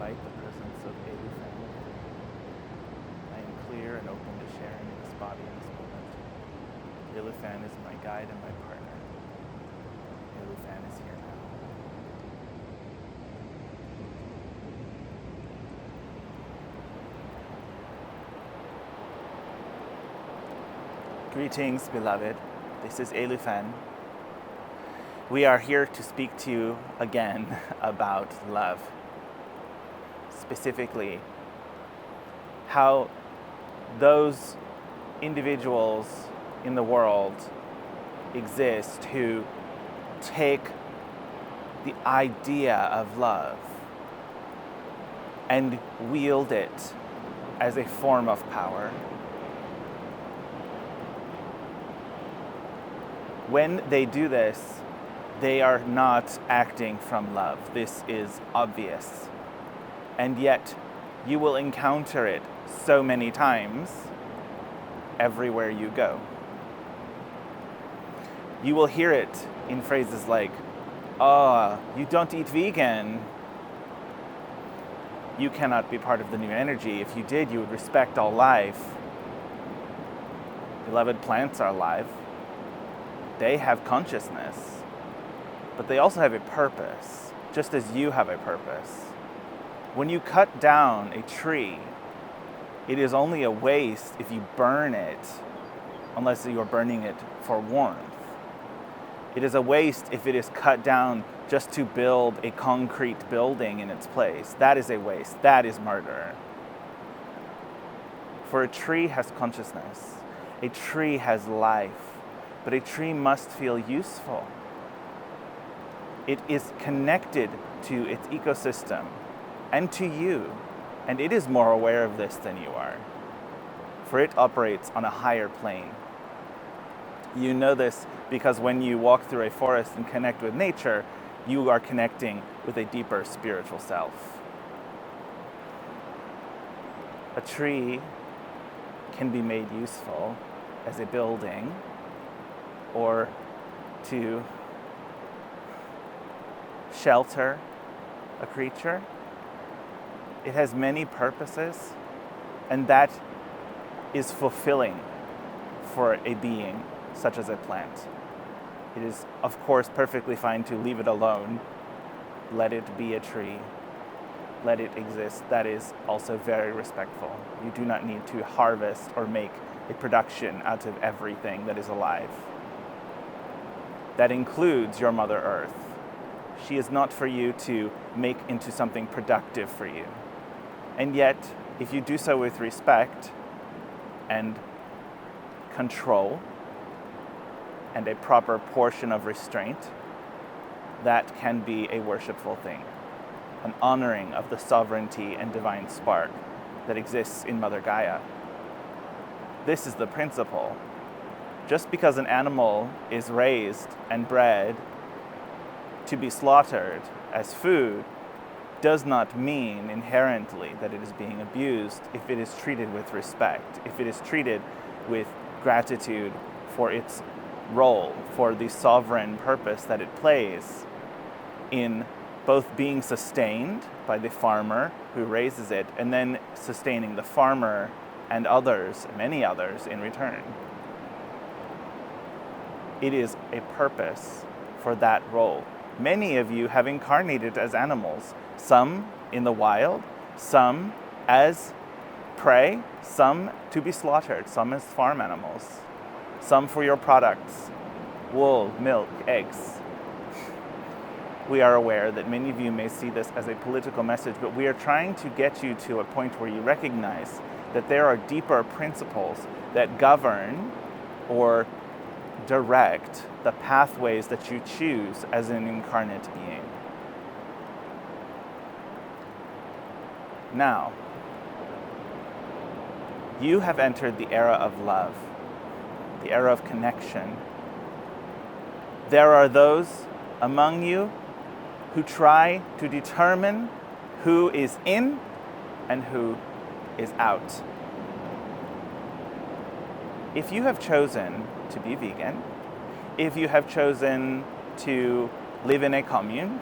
invite the presence of Aéluph'an. I am clear and open to sharing in this body in this moment. Aéluph'an is my guide and my partner. Aéluph'an is here now. Greetings, beloved. This is Aéluph'an. We are here to speak to you again about love. Specifically, how those individuals in the world exist who take the idea of love and wield it as a form of power. When they do this, they are not acting from love. This is obvious. And yet, you will encounter it so many times everywhere you go. You will hear it in phrases like, "Oh, you don't eat vegan. You cannot be part of the new energy. If you did, you would respect all life." Beloved, plants are alive. They have consciousness, but they also have a purpose, just as you have a purpose. When you cut down a tree, it is only a waste if you burn it, unless you are burning it for warmth. It is a waste if it is cut down just to build a concrete building in its place. That is a waste. That is murder. For a tree has consciousness. A tree has life. But a tree must feel useful. It is connected to its ecosystem and to you, and it is more aware of this than you are, for it operates on a higher plane. You know this because when you walk through a forest and connect with nature, you are connecting with a deeper spiritual self. A tree can be made useful as a building or to shelter a creature. It has many purposes, and that is fulfilling for a being such as a plant. It is, of course, perfectly fine to leave it alone. Let it be a tree. Let it exist. That is also very respectful. You do not need to harvest or make a production out of everything that is alive. That includes your Mother Earth. She is not for you to make into something productive for you. And yet, if you do so with respect and control and a proper portion of restraint, that can be a worshipful thing, an honoring of the sovereignty and divine spark that exists in Mother Gaia. This is the principle. Just because an animal is raised and bred to be slaughtered as food does not mean inherently that it is being abused if it is treated with respect, if it is treated with gratitude for its role, for the sovereign purpose that it plays in both being sustained by the farmer who raises it and then sustaining the farmer and others, many others, in return. It is a purpose for that role. Many of you have incarnated as animals, some in the wild, some as prey, some to be slaughtered, some as farm animals, some for your products, wool, milk, eggs. We are aware that many of you may see this as a political message, but we are trying to get you to a point where you recognize that there are deeper principles that govern or direct the pathways that you choose as an incarnate being. Now, you have entered the era of love, the era of connection. There are those among you who try to determine who is in and who is out. If you have chosen to be vegan, if you have chosen to live in a commune,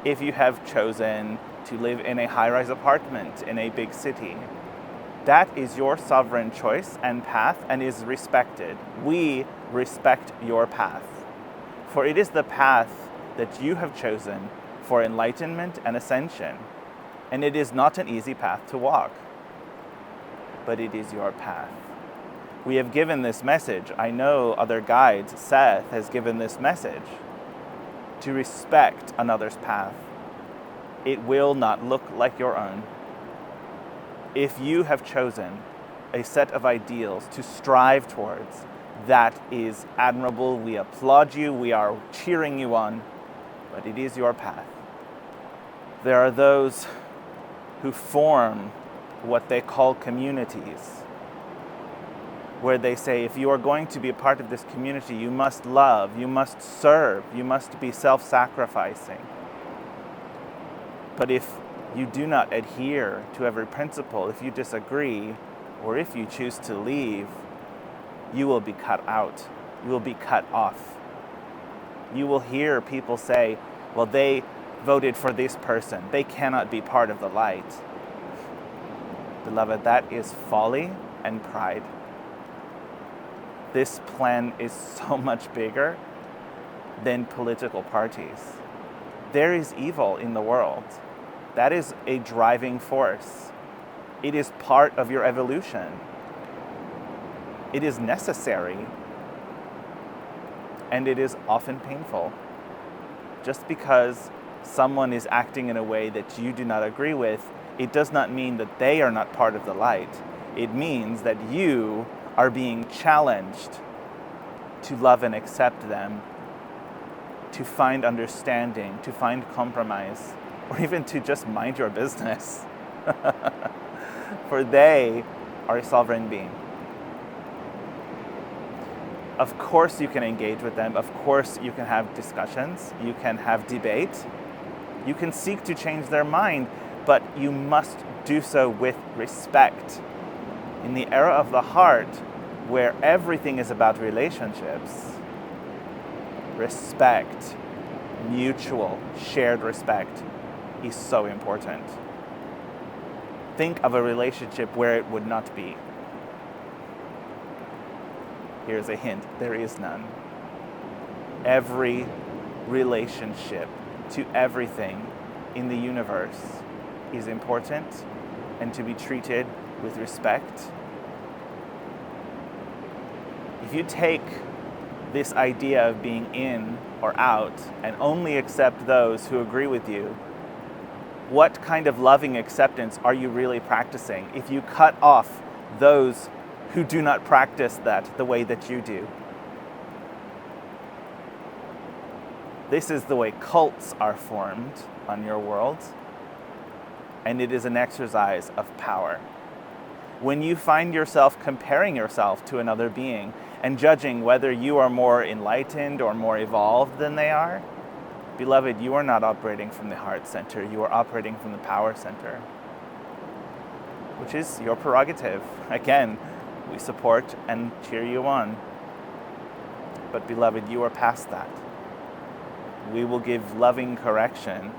if you have chosen to live in a high-rise apartment in a big city. That is your sovereign choice and path and is respected. We respect your path. For it is the path that you have chosen for enlightenment and ascension. And it is not an easy path to walk, but it is your path. We have given this message. I know other guides, Seth has given this message, to respect another's path. It will not look like your own. If you have chosen a set of ideals to strive towards, that is admirable. We applaud you. We are cheering you on, but it is your path. There are those who form what they call communities, where they say, if you are going to be a part of this community, you must love, you must serve, you must be self-sacrificing. But if you do not adhere to every principle, if you disagree, or if you choose to leave, you will be cut out. You will be cut off. You will hear people say, well, they voted for this person. They cannot be part of the light. Beloved, that is folly and pride. This plan is so much bigger than political parties. There is evil in the world. That is a driving force. It is part of your evolution. It is necessary, and it is often painful. Just because someone is acting in a way that you do not agree with, it does not mean that they are not part of the light. It means that you are being challenged to love and accept them, to find understanding, to find compromise, or even to just mind your business. For they are a sovereign being. Of course you can engage with them. Of course you can have discussions. You can have debate. You can seek to change their mind, but you must do so with respect. In the era of the heart, where everything is about relationships, respect, mutual, shared respect is so important. Think of a relationship where it would not be. Here's a hint, there is none. Every relationship to everything in the universe is important and to be treated with respect. If you take this idea of being in or out and only accept those who agree with you, what kind of loving acceptance are you really practicing if you cut off those who do not practice that the way that you do? This is the way cults are formed on your world, and it is an exercise of power. When you find yourself comparing yourself to another being and judging whether you are more enlightened or more evolved than they are, beloved, you are not operating from the heart center, you are operating from the power center, which is your prerogative. Again, we support and cheer you on. But beloved, you are past that. We will give loving correction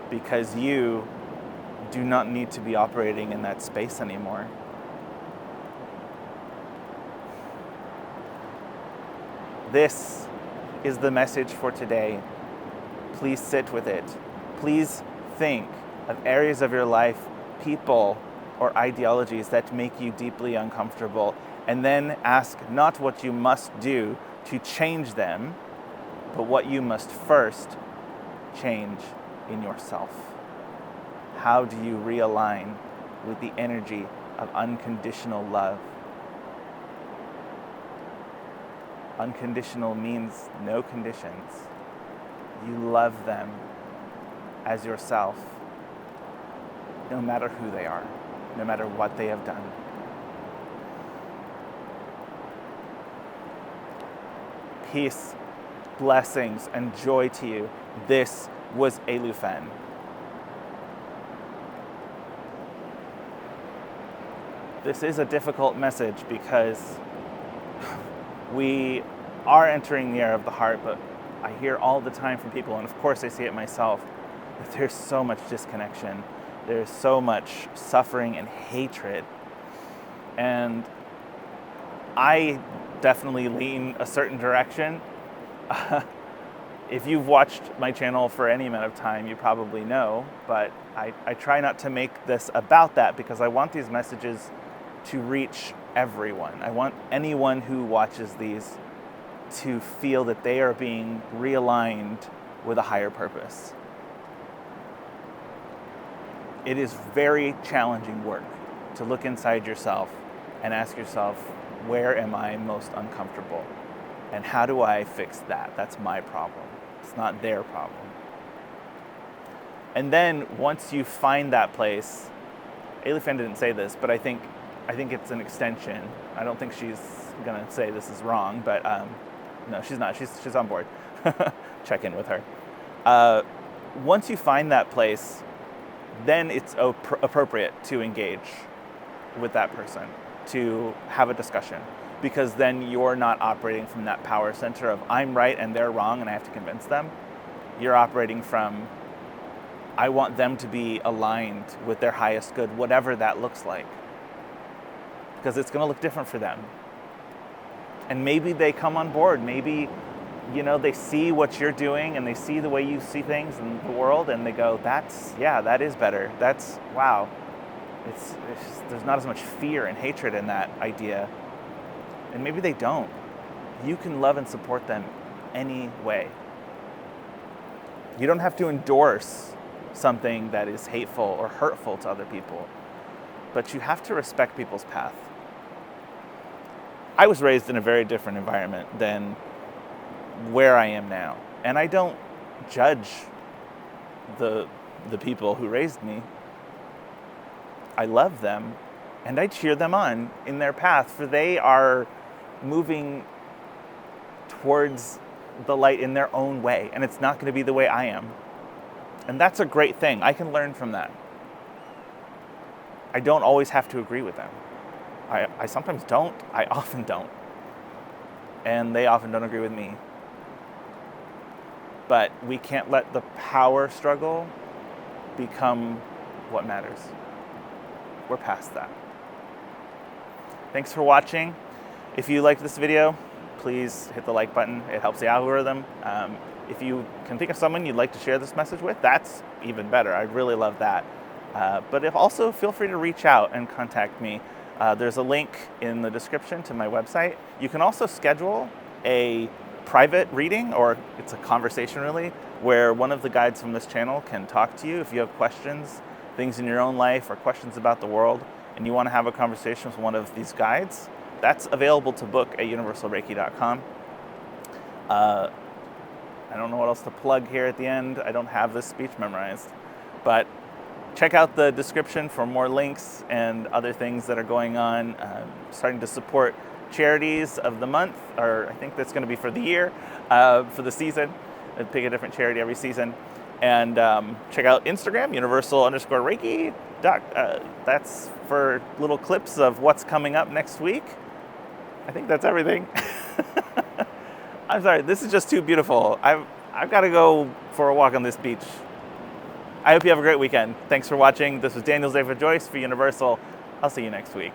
because you do not need to be operating in that space anymore. This is the message for today. Please sit with it. Please think of areas of your life, people, or ideologies that make you deeply uncomfortable, and then ask not what you must do to change them, but what you must first change in yourself. How do you realign with the energy of unconditional love? Unconditional means no conditions. You love them as yourself, no matter who they are, no matter what they have done. Peace, blessings, and joy to you. This was Aéluph'an. This is a difficult message because we are entering the era of the heart, but I hear all the time from people, and of course I see it myself, There's so much disconnection. There's so much suffering and hatred. And I definitely lean a certain direction. If you've watched my channel for any amount of time, you probably know, but I try not to make this about that because I want these messages to reach everyone. I want anyone who watches these to feel that they are being realigned with a higher purpose. It is very challenging work to look inside yourself and ask yourself, where am I most uncomfortable? And how do I fix that? That's my problem. It's not their problem. And then once you find that place, Aéluph'an didn't say this, but I think it's an extension. I don't think she's gonna say this is wrong, but no, she's not. She's on board. Check in with her. Once you find that place, then it's appropriate to engage with that person, to have a discussion, because then you're not operating from that power center of I'm right and they're wrong and I have to convince them. You're operating from I want them to be aligned with their highest good, whatever that looks like, because it's going to look different for them. And maybe they come on board. Maybe, they see what you're doing and they see the way you see things in the world and they go, that is better. That's, wow. There's not as much fear and hatred in that idea. And maybe they don't. You can love and support them anyway. You don't have to endorse something that is hateful or hurtful to other people, but you have to respect people's path. I was raised in a very different environment than where I am now, and I don't judge the people who raised me. I love them, and I cheer them on in their path, for they are moving towards the light in their own way, and it's not going to be the way I am. And that's a great thing. I can learn from that. I don't always have to agree with them. I sometimes don't. I often don't. And they often don't agree with me. But we can't let the power struggle become what matters. We're past that. Thanks for watching. If you liked this video, please hit the like button. It helps the algorithm. If you can think of someone you'd like to share this message with, that's even better. I'd really love that. But also feel free to reach out and contact me. There's a link in the description to my website. You can also schedule a private reading, or it's a conversation really, where one of the guides from this channel can talk to you if you have questions, things in your own life, or questions about the world, and you want to have a conversation with one of these guides. That's available to book at universalreiki.com. I don't know what else to plug here at the end. I don't have this speech memorized, but check out the description for more links and other things that are going on. Starting to support charities of the month, or I think that's going to be for the year, for the season. I pick a different charity every season. And check out Instagram, universal_Reiki. That's for little clips of what's coming up next week. I think that's everything. I'm sorry, this is just too beautiful. I've got to go for a walk on this beach. I hope you have a great weekend. Thanks for watching. This was Daniel Zafer-Joyce for Universal. I'll see you next week.